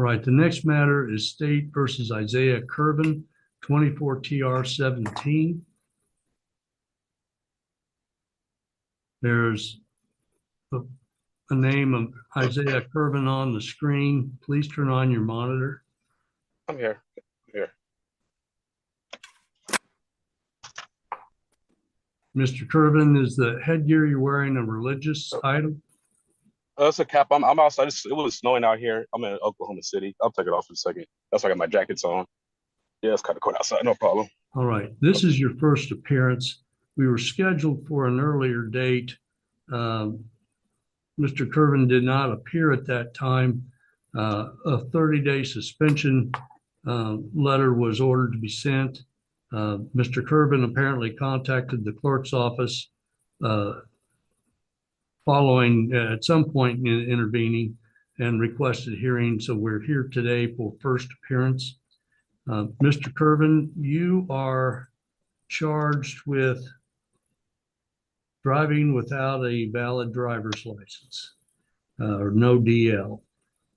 All right, the next matter is State versus Isaiah Curvin, 24 TR 17. There's a name of Isaiah Curvin on the screen. Please turn on your monitor. I'm here. Mr. Curvin, is the headgear you're wearing a religious item? It's a cap. I'm outside. It was snowing out here. I'm in Oklahoma City. I'll take it off in a second. That's why I got my jackets on. Yeah, it's kind of cold outside. No problem. All right. This is your first appearance. We were scheduled for an earlier date. Mr. Curvin did not appear at that time. A 30-day suspension letter was ordered to be sent. Mr. Curvin apparently contacted the clerk's office following at some point in intervening and requested hearing. So we're here today for first appearance. Mr. Curvin, you are charged with driving without a valid driver's license or no DL.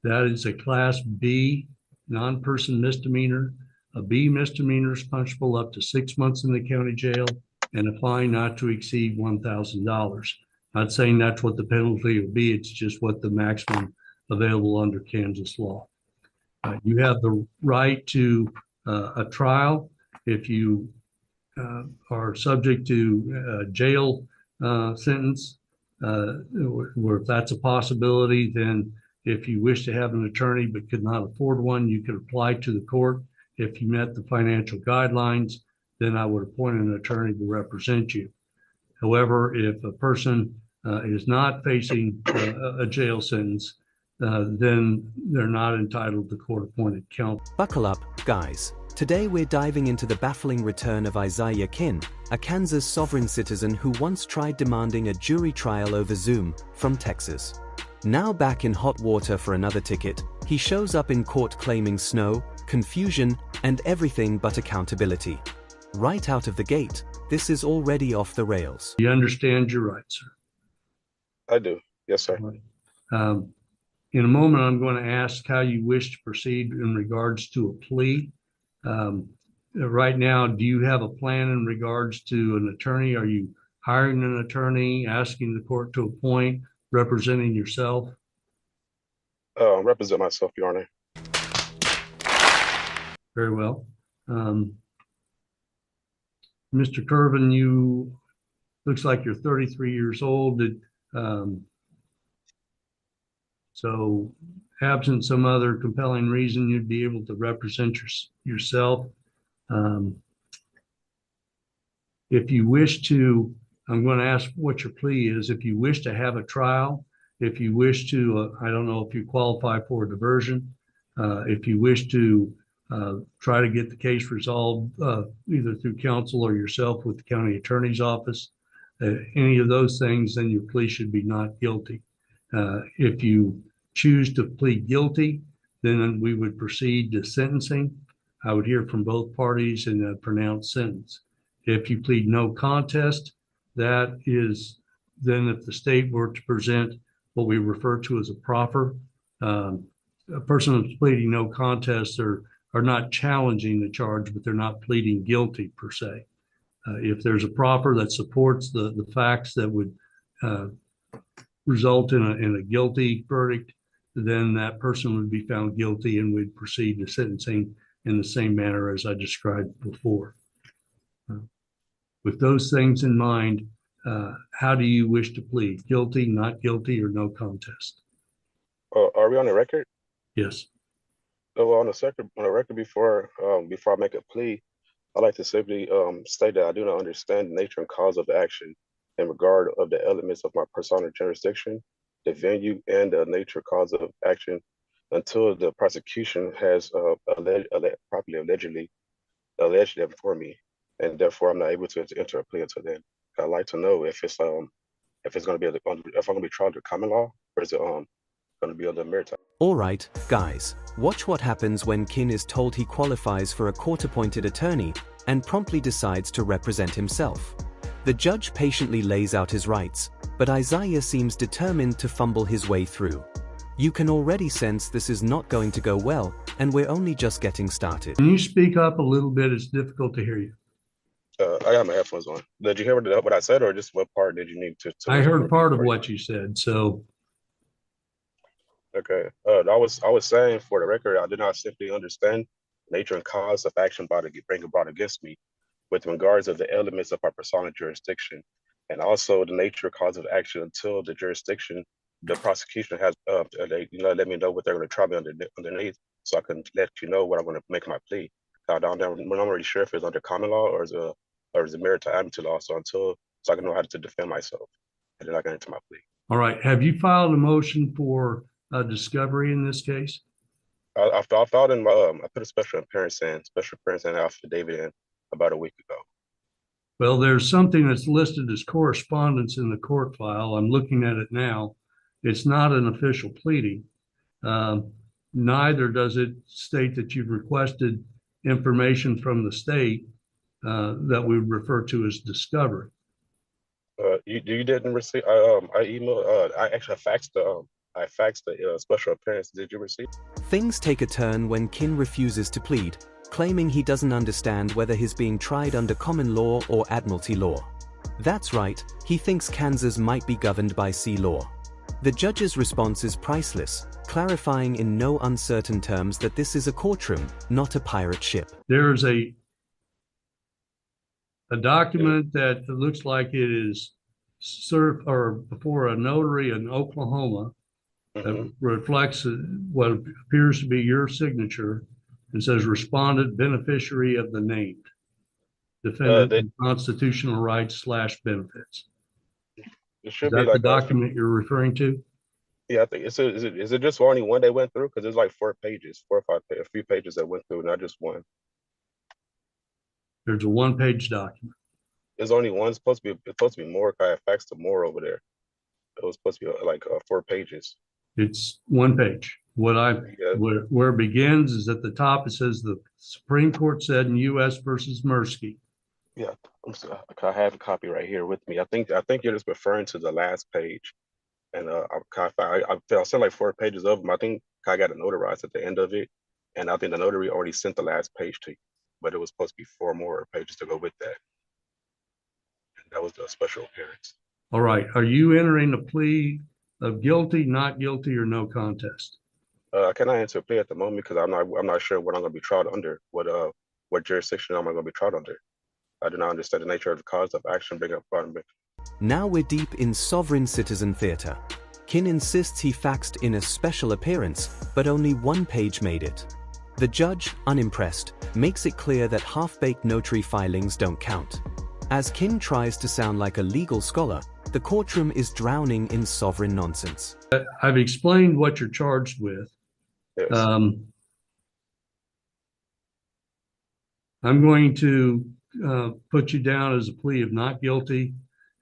That is a Class B non-person misdemeanor. A B misdemeanor is punishable up to 6 months in the county jail and a fine not to exceed $1,000. Not saying that's what the penalty will be. It's just what the maximum available under Kansas law. You have the right to a trial if you are subject to a jail sentence, or if that's a possibility, then if you wish to have an attorney but could not afford one, you could apply to the court. If you met the financial guidelines, then I would appoint an attorney to represent you. However, if a person is not facing a jail sentence, then they're not entitled to court-appointed counsel. Buckle up, guys. Today we're diving into the baffling return of Isaiah Kin, a Kansas sovereign citizen who once tried demanding a jury trial over Zoom from Texas. Now back in hot water for another ticket, he shows up in court claiming snow, confusion, and everything but accountability. Right out of the gate, this is already off the rails. You understand your rights, sir? I do. Yes, sir. Right. In a moment, I'm going to ask how you wish to proceed in regards to a plea. Right now, do you have a plan in regards to an attorney? Are you hiring an attorney, asking the court to appoint, representing yourself? Represent myself, Your Honor. Very well. Mr. Curvin, you looks like you're 33 years old. So absent some other compelling reason, you'd be able to represent yourself. If you wish to, I'm going to ask what your plea is. If you wish to have a trial, if you wish to, I don't know if you qualify for a diversion, if you wish to try to get the case resolved either through counsel or yourself with the county attorney's office, any of those things, then your plea should be not guilty. If you choose to plead guilty, then we would proceed to sentencing. I would hear from both parties in a pronounced sentence. If you plead no contest, that is then if the state were to present what we refer to as a proffer, a person who's pleading no contest are not challenging the charge, but they're not pleading guilty per se. If there's a proffer that supports the facts that would result in a guilty verdict, then that person would be found guilty and we'd proceed to sentencing in the same manner as I described before. With those things in mind, how do you wish to plead? Guilty, not guilty, or no contest? Are we on the record? Yes. Well, on the record before I make a plea, I'd like to simply state that I do not understand the nature and cause of the action in regard of the elements of my personal jurisdiction, the venue, and the nature cause of action until the prosecution has properly alleged that for me, and therefore I'm not able to enter a plea until then. I'd like to know if it's going to be if I'm going to be tried under common law, or is it going to be under maritime? All right, guys, watch what happens when Kin is told he qualifies for a court-appointed attorney and promptly decides to represent himself. The judge patiently lays out his rights, but Isaiah seems determined to fumble his way through. You can already sense this is not going to go well, and we're only just getting started. Can you speak up a little bit? It's difficult to hear you. I got my headphones on. Did you hear what I said, or just what part did you need to I heard repeat part of for you? what you said, so Okay. I was saying, for the record, I did not simply understand nature and cause of action brought against me, with regards of the elements of our personal jurisdiction, and also the nature cause of action until the jurisdiction, the prosecution has, let me know what they're going to try me underneath, so I can let you know what I'm going to make my plea. I'm not really sure if it's under common law or is it maritime amity law. So I can know how to defend myself, and then I can enter my plea. all right. Have you filed a motion for discovery in this case? I filed in my I put a special appearance and affidavit in about a week ago. Well, there's something that's listed as correspondence in the court file. I'm looking at it now. It's not an official pleading. Neither does it state that you've requested information from the state that we refer to as discovery. You didn't receive. I emailed. I actually faxed the special appearance. Did you receive? Things take a turn when Kin refuses to plead, claiming he doesn't understand whether he's being tried under common law or admiralty law. That's right, he thinks Kansas might be governed by sea law. The judge's response is priceless, clarifying in no uncertain terms that this is a courtroom, not a pirate ship. There's a document that looks like it is served or before a notary in Oklahoma that reflects what appears to be your signature and says respondent beneficiary of the named defendant in constitutional rights / benefits. It should Is be that like the document you're referring to? Yeah, I think is it just only one they went through? Because there's like 4 pages, 4 or 5, a few pages that went through, not just one. There's a one-page document. There's only one. It's supposed to be more. I faxed the more over there. It was supposed to be like 4 pages. It's one page. Where it begins is at the top. It says the Supreme Court said in U.S. versus Mirsky. Yeah, I have a copy right here with me. I think you're just referring to the last page, and I sent like 4 pages of them. I think I got it notarized at the end of it, and I think the notary already sent the last page to you, but it was supposed to be 4 more pages to go with that. And that was the special appearance. All right. Are you entering a plea of guilty, not guilty, or no contest? Can I answer a plea at the moment, because I'm not sure what I'm going to be tried under. What jurisdiction am I going to be tried under? I do not understand the nature of the cause of action being brought in. Now we're deep in sovereign citizen theater. Kin insists he faxed in a special appearance, but only 1 page made it. The judge, unimpressed, makes it clear that half-baked notary filings don't count. As Kin tries to sound like a legal scholar, the courtroom is drowning in sovereign nonsense. I've explained what you're charged with. Yes. I'm going to put you down as a plea of not guilty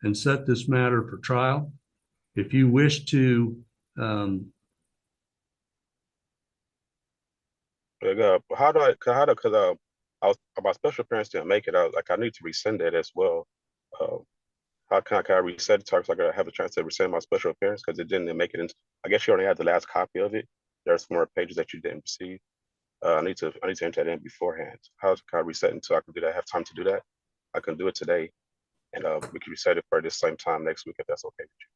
and set this matter for trial. If you wish to because I was my special appearance didn't make it. I need to resend that as well. How can I reset it so I can have a chance to resend my special appearance, because it didn't make it in? I guess you only had the last copy of it. There's 4 more pages that you didn't receive. I need to enter that in beforehand. How can I reset it so I can do that? I have time to do that. I can do it today, and we can reset it for this same time next week if that's okay with you.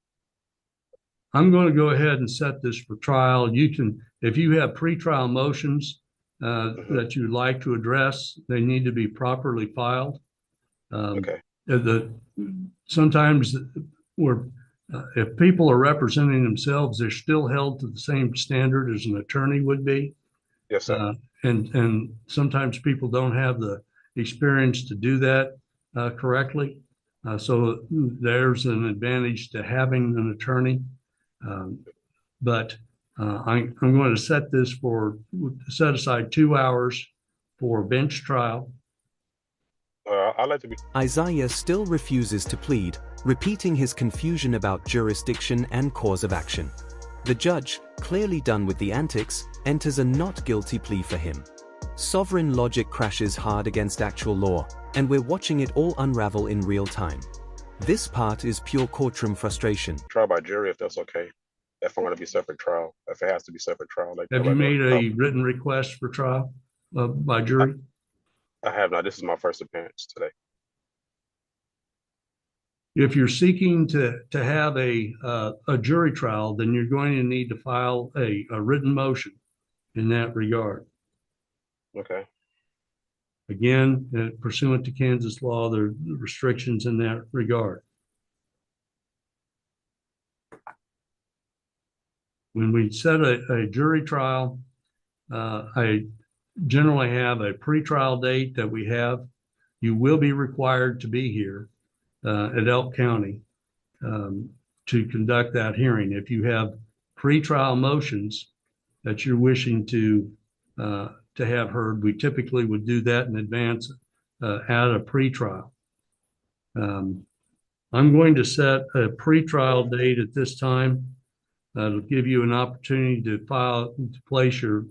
I'm going to go ahead and set this for trial. You can, if you have pretrial motions that you'd like to address, they need to be properly filed. Okay. Sometimes if people are representing themselves, they're still held to the same standard as an attorney would be. Yes, sir. And sometimes people don't have the experience to do that correctly. So there's an advantage to having an attorney. But I'm going to set aside 2 hours for bench trial. I'd like to be. Isaiah still refuses to plead, repeating his confusion about jurisdiction and cause of action. The judge, clearly done with the antics, enters a not guilty plea for him. Sovereign logic crashes hard against actual law, and we're watching it all unravel in real time. This part is pure courtroom frustration. Trial by jury, if that's okay. if I'm going to be separate trial, if it has to be separate trial. Like Have you made a written request for trial by jury? I have not. This is my first appearance today. If you're seeking to have a jury trial, then you're going to need to file a written motion in that regard. Okay. Again, pursuant to Kansas law, there are restrictions in that regard. When we set a jury trial, I generally have a pretrial date that we have. You will be required to be here at Elk County to conduct that hearing. If you have pretrial motions that you're wishing to have heard, we typically would do that in advance at a pretrial. I'm going to set a pretrial date at this time. It'll give you an opportunity to place your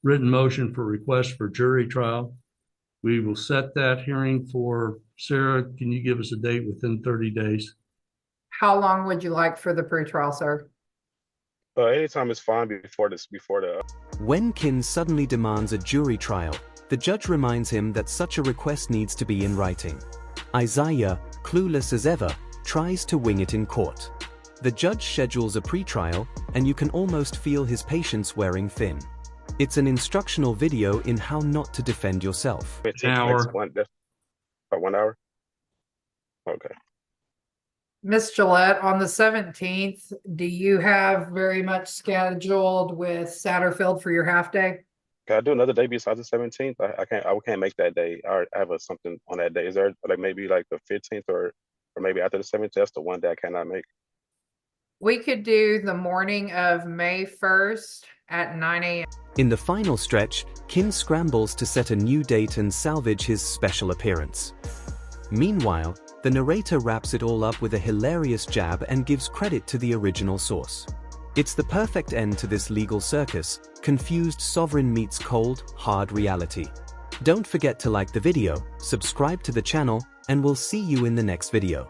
written motion for request for jury trial. We will set that hearing for, Sarah, can you give us a date within 30 days? How long would you like for the pretrial, sir? Anytime is fine before the. When Kin suddenly demands a jury trial, the judge reminds him that such a request needs to be in writing. Isaiah, clueless as ever, tries to wing it in court. The judge schedules a pretrial, and you can almost feel his patience wearing thin. It's an instructional video in how not to defend yourself. An hour. 1 hour? Okay. Ms. Gillette, on the 17th, do you have very much scheduled with Satterfield for your half day? Can I do another day besides the 17th? I can't make that day. I have something on that day. Is there like maybe like the 15th or maybe after the 17th? That's the one day I cannot make. We could do the morning of May 1st at 9 a.m. In the final stretch, Kin scrambles to set a new date and salvage his special appearance. Meanwhile, the narrator wraps it all up with a hilarious jab and gives credit to the original source. It's the perfect end to this legal circus. Confused sovereign meets cold, hard reality. Don't forget to like the video, subscribe to the channel, and we'll see you in the next video.